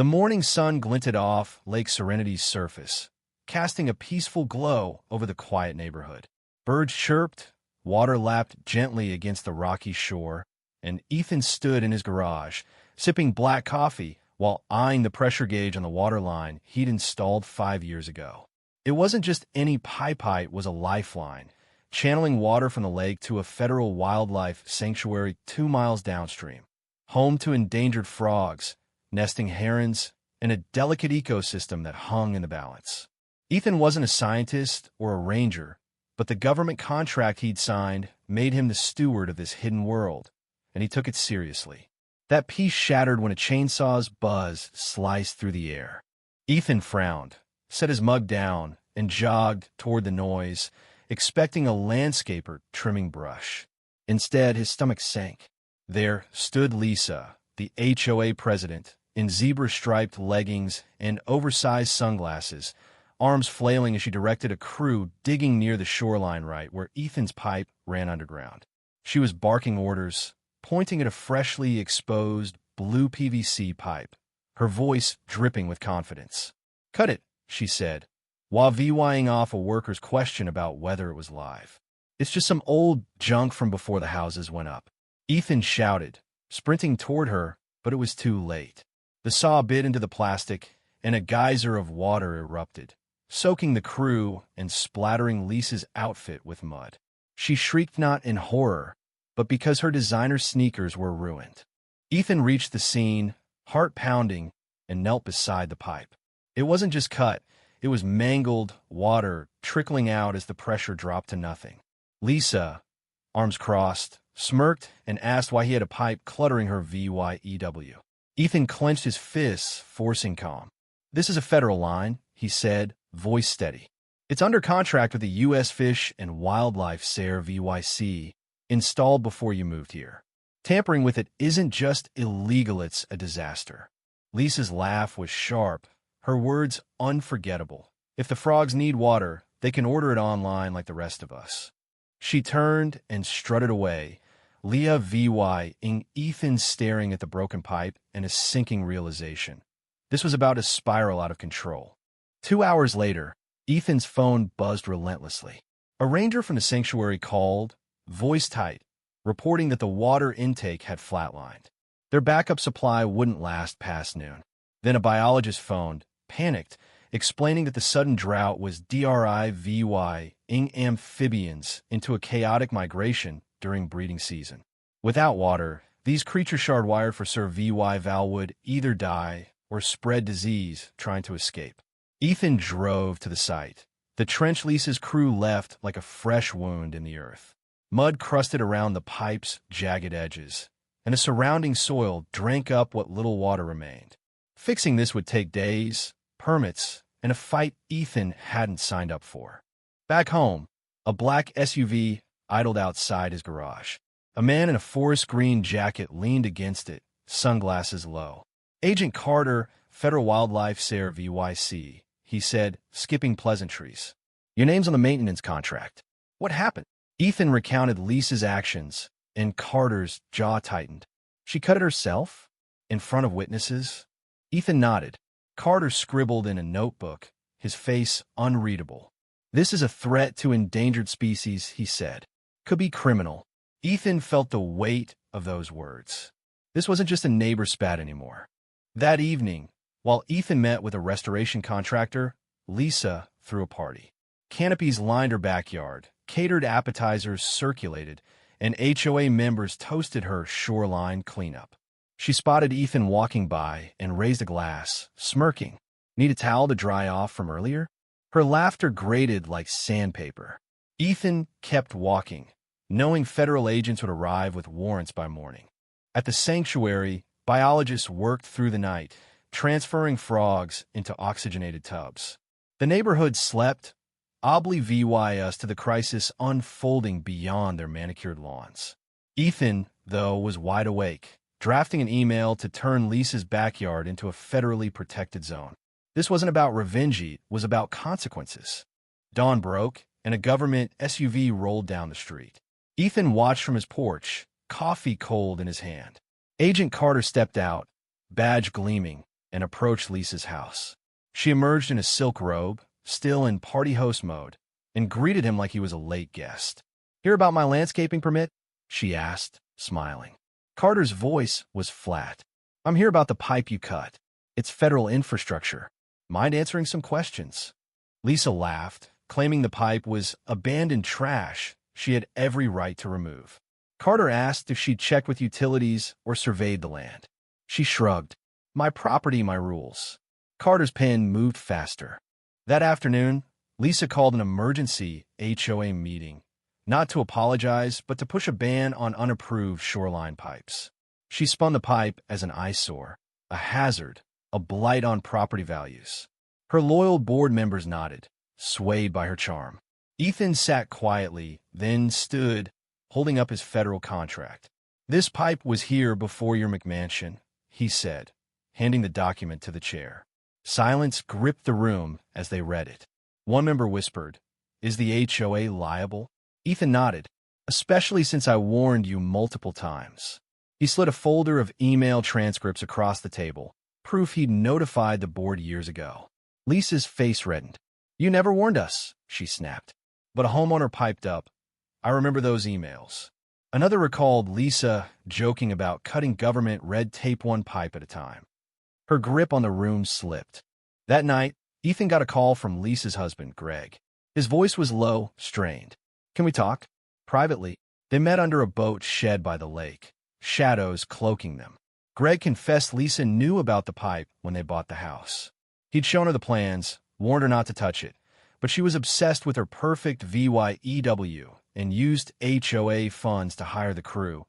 The morning sun glinted off Lake Serenity's surface, casting a peaceful glow over the quiet neighborhood. Birds chirped, water lapped gently against the rocky shore, and Ethan stood in his garage, sipping black coffee while eyeing the pressure gauge on the water line he'd installed 5 years ago. It wasn't just any pipe, it was a lifeline, channeling water from the lake to a federal wildlife sanctuary 2 miles downstream, home to endangered frogs, nesting herons, and a delicate ecosystem that hung in the balance. Ethan wasn't a scientist or a ranger, but the government contract he'd signed made him the steward of this hidden world, and he took it seriously. That peace shattered when a chainsaw's buzz sliced through the air. Ethan frowned, set his mug down, and jogged toward the noise, expecting a landscaper trimming brush. Instead, his stomach sank. There stood Lisa, the HOA president, in zebra-striped leggings and oversized sunglasses, arms flailing as she directed a crew digging near the shoreline right where Ethan's pipe ran underground. She was barking orders, pointing at a freshly exposed blue PVC pipe, her voice dripping with confidence. "Cut it," she said, while VYing off a worker's question about whether it was live. "It's just some old junk from before the houses went up." Ethan shouted, sprinting toward her, but it was too late. The saw bit into the plastic, and a geyser of water erupted, soaking the crew and splattering Lisa's outfit with mud. She shrieked not in horror, but because her designer sneakers were ruined. Ethan reached the scene, heart pounding, and knelt beside the pipe. It wasn't just cut, it was mangled, water trickling out as the pressure dropped to nothing. Lisa, arms crossed, smirked and asked why he had a pipe cluttering her VYEW. Ethan clenched his fists, forcing calm. "This is a federal line," he said, voice steady. "It's under contract with the U.S. Fish and Wildlife SARE VYC, installed before you moved here. Tampering with it isn't just illegal, it's a disaster." Lisa's laugh was sharp, her words unforgettable. "If the frogs need water, they can order it online like the rest of us." She turned and strutted away, Leah VYing Ethan staring at the broken pipe and a sinking realization. This was about to spiral out of control. 2 hours later, Ethan's phone buzzed relentlessly. A ranger from the sanctuary called, voice tight, reporting that the water intake had flatlined. Their backup supply wouldn't last past noon. Then a biologist phoned, panicked, explaining that the sudden drought was DRIVYing amphibians into a chaotic migration during breeding season. Without water, these creatures hardwired for Sir VY Val would either die or spread disease trying to escape. Ethan drove to the site. The trench Lisa's crew left like a fresh wound in the earth. Mud crusted around the pipe's jagged edges, and the surrounding soil drank up what little water remained. Fixing this would take days, permits, and a fight Ethan hadn't signed up for. Back home, a black SUV idled outside his garage. A man in a forest green jacket leaned against it, sunglasses low. "Agent Carter, Federal Wildlife SARE VYC, he said, skipping pleasantries. "Your name's on the maintenance contract." "What happened?" Ethan recounted Lisa's actions, and Carter's jaw tightened. "She cut it herself? In front of witnesses?" Ethan nodded. Carter scribbled in a notebook, his face unreadable. "This is a threat to endangered species," he said. "Could be criminal." Ethan felt the weight of those words. This wasn't just a neighbor spat anymore. That evening, while Ethan met with a restoration contractor, Lisa threw a party. Canopies lined her backyard, catered appetizers circulated, and HOA members toasted her shoreline cleanup. She spotted Ethan walking by and raised a glass, smirking. "Need a towel to dry off from earlier?" Her laughter grated like sandpaper. Ethan kept walking, knowing federal agents would arrive with warrants by morning. At the sanctuary, biologists worked through the night, transferring frogs into oxygenated tubs. The neighborhood slept, oblivious to the crisis unfolding beyond their manicured lawns. Ethan, though, was wide awake, drafting an email to turn Lisa's backyard into a federally protected zone. This wasn't about revenge, it was about consequences. Dawn broke, and a government SUV rolled down the street. Ethan watched from his porch, coffee cold in his hand. Agent Carter stepped out, badge gleaming, and approached Lisa's house. She emerged in a silk robe, still in party host mode, and greeted him like he was a late guest. "Hear about my landscaping permit?" she asked, smiling. Carter's voice was flat. "I'm here about the pipe you cut. It's federal infrastructure. Mind answering some questions?" Lisa laughed, claiming the pipe was abandoned trash she had every right to remove. Carter asked if she'd checked with utilities or surveyed the land. She shrugged. "My property, my rules." Carter's pen moved faster. That afternoon, Lisa called an emergency HOA meeting, not to apologize, but to push a ban on unapproved shoreline pipes. She spun the pipe as an eyesore, a hazard, a blight on property values. Her loyal board members nodded, swayed by her charm. Ethan sat quietly, then stood, holding up his federal contract. "This pipe was here before your McMansion," he said, handing the document to the chair. Silence gripped the room as they read it. One member whispered, "Is the HOA liable?" Ethan nodded, "Especially since I warned you multiple times." He slid a folder of email transcripts across the table, proof he'd notified the board years ago. Lisa's face reddened. "You never warned us," she snapped. But a homeowner piped up, "I remember those emails." Another recalled Lisa joking about cutting government red tape one pipe at a time. Her grip on the room slipped. That night, Ethan got a call from Lisa's husband, Greg. His voice was low, strained. "Can we talk?" Privately, they met under a boat shed by the lake, shadows cloaking them. Greg confessed Lisa knew about the pipe when they bought the house. He'd shown her the plans, warned her not to touch it, but she was obsessed with her perfect VYEW and used HOA funds to hire the crew,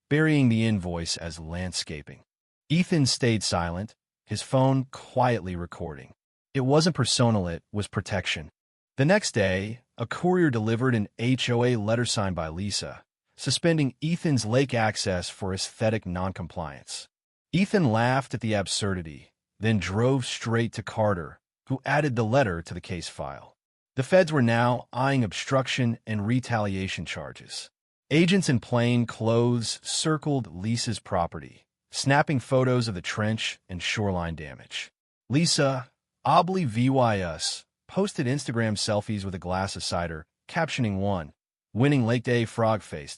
burying the invoice as landscaping. Ethan stayed silent, his phone quietly recording. It wasn't personal, it was protection. The next day, a courier delivered an HOA letter signed by Lisa, suspending Ethan's lake access for aesthetic noncompliance. Ethan laughed at the absurdity, then drove straight to Carter, who added the letter to the case file. The feds were now eyeing obstruction and retaliation charges. Agents in plain clothes circled Lisa's property, snapping photos of the trench and shoreline damage. Lisa, Obly VYS, posted Instagram selfies with a glass of cider, captioning one, "Winning Lake Day Frog Face."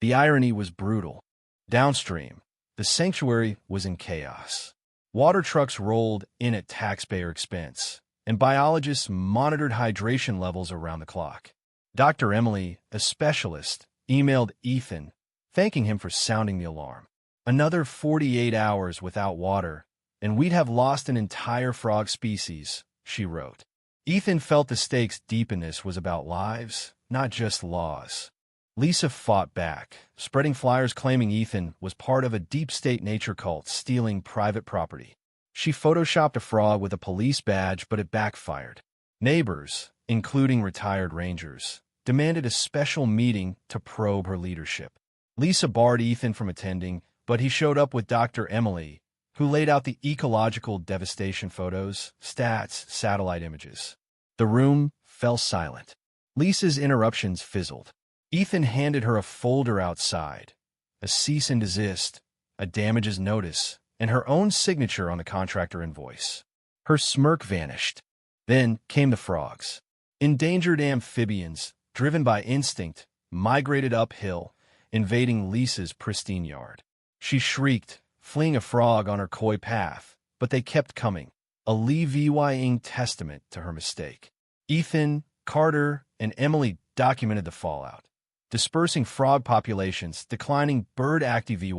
The irony was brutal. Downstream, the sanctuary was in chaos. Water trucks rolled in at taxpayer expense, and biologists monitored hydration levels around the clock. Dr. Emily, a specialist, emailed Ethan, thanking him for sounding the alarm. "Another 48 hours without water, and we'd have lost an entire frog species," she wrote. Ethan felt the stakes deep in this was about lives, not just laws. Lisa fought back, spreading flyers claiming Ethan was part of a deep-state nature cult stealing private property. She photoshopped a frog with a police badge, but it backfired. Neighbors, including retired rangers, demanded a special meeting to probe her leadership. Lisa barred Ethan from attending, but he showed up with Dr. Emily, who laid out the ecological devastation photos, stats, satellite images. The room fell silent. Lisa's interruptions fizzled. Ethan handed her a folder outside, a cease and desist, a damages notice, and her own signature on the contractor invoice. Her smirk vanished. Then came the frogs. Endangered amphibians, driven by instinct, migrated uphill, invading Lisa's pristine yard. She shrieked, fleeing a frog on her koi path, but they kept coming, a levying testament to her mistake. Ethan, Carter, and Emily documented the fallout. Dispersing frog populations, declining bird activity,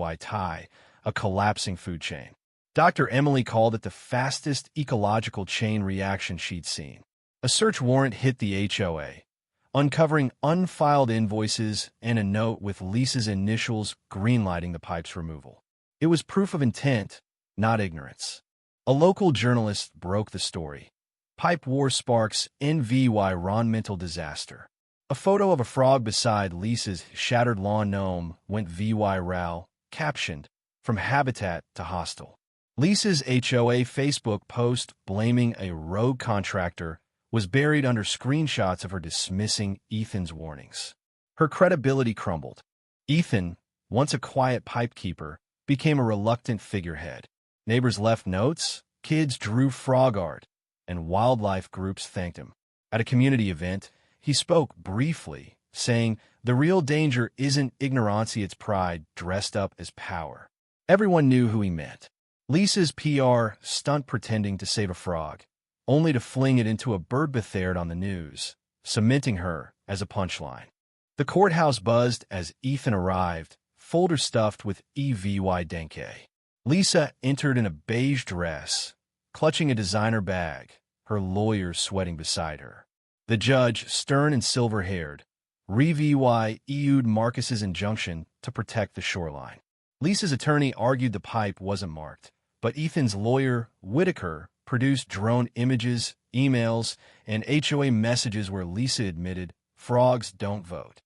a collapsing food chain. Dr. Emily called it the fastest ecological chain reaction she'd seen. A search warrant hit the HOA, uncovering unfiled invoices and a note with Lisa's initials greenlighting the pipe's removal. It was proof of intent, not ignorance. A local journalist broke the story. Pipe war sparks environmental disaster. A photo of a frog beside Lisa's shattered lawn gnome went viral, captioned, "From habitat to hostile." Lisa's HOA Facebook post blaming a rogue contractor was buried under screenshots of her dismissing Ethan's warnings. Her credibility crumbled. Ethan, once a quiet pipekeeper, became a reluctant figurehead. Neighbors left notes, Kids drew frog art, and wildlife groups thanked him. At a community event, he spoke briefly, saying, "The real danger isn't ignorancy, it's pride dressed up as power." Everyone knew who he meant. Lisa's PR stunt pretending to save a frog, only to fling it into a bird bathard on the news, cementing her as a punchline. The courthouse buzzed as Ethan arrived, folder stuffed with EVY Denke. Lisa entered in a beige dress, clutching a designer bag, her lawyer sweating beside her. The judge, stern and silver-haired, EU'd Marcus's injunction to protect the shoreline. Lisa's attorney argued the pipe wasn't marked, but Ethan's lawyer, Whitaker, produced drone images, emails, and HOA messages where Lisa admitted, "Frogs don't vote."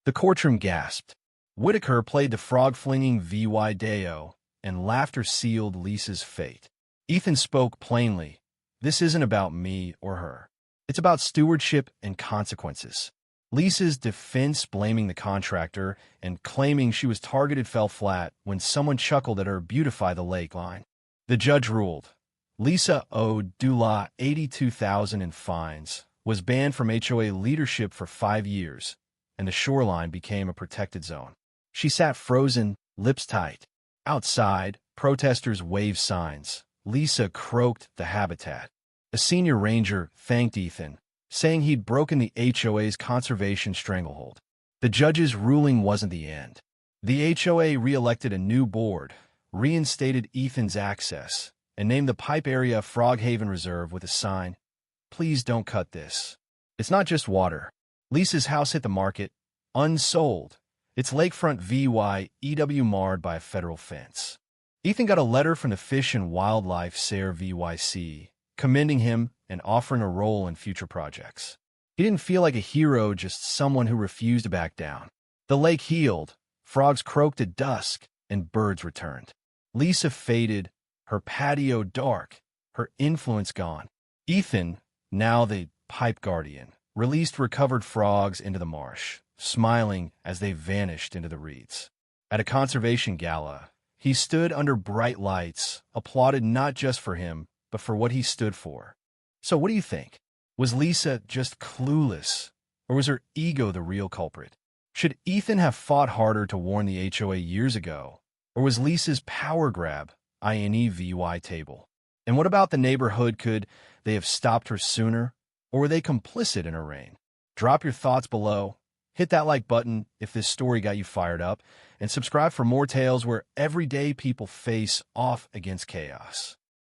The courtroom gasped. Whitaker played the frog-flinging VY Deo, and laughter sealed Lisa's fate. Ethan spoke plainly, "This isn't about me or her. It's about stewardship and consequences." Lisa's defense, blaming the contractor and claiming she was targeted, fell flat when someone chuckled at her "beautify the lake" line. The judge ruled. Lisa owed Dula $82,000 in fines, was banned from HOA leadership for 5 years, and the shoreline became a protected zone. She sat frozen, lips tight. Outside, protesters waved signs. Lisa croaked the habitat. A senior ranger thanked Ethan, saying he'd broken the HOA's conservation stranglehold. The judge's ruling wasn't the end. The HOA re-elected a new board, reinstated Ethan's access, and named the pipe area Frog Haven Reserve with a sign, "Please don't cut this." It's not just water. Lisa's house hit the market, unsold. Its lakefront VYEW marred by a federal fence. Ethan got a letter from the Fish and Wildlife SARE VYC, commending him and offering a role in future projects. He didn't feel like a hero, just someone who refused to back down. The lake healed, frogs croaked at dusk, and birds returned. Lisa faded, her patio dark, her influence gone. Ethan, now the pipe guardian, released recovered frogs into the marsh, smiling as they vanished into the reeds. At a conservation gala, he stood under bright lights, applauded not just for him, but for what he stood for. So what do you think? Was Lisa just clueless, or was her ego the real culprit? Should Ethan have fought harder to warn the HOA years ago, or was Lisa's power grab INEVY table? And what about the neighborhood? Could they have stopped her sooner, or were they complicit in her reign? Drop your thoughts below. Hit that like button if this story got you fired up, and subscribe for more tales where everyday people face off against chaos.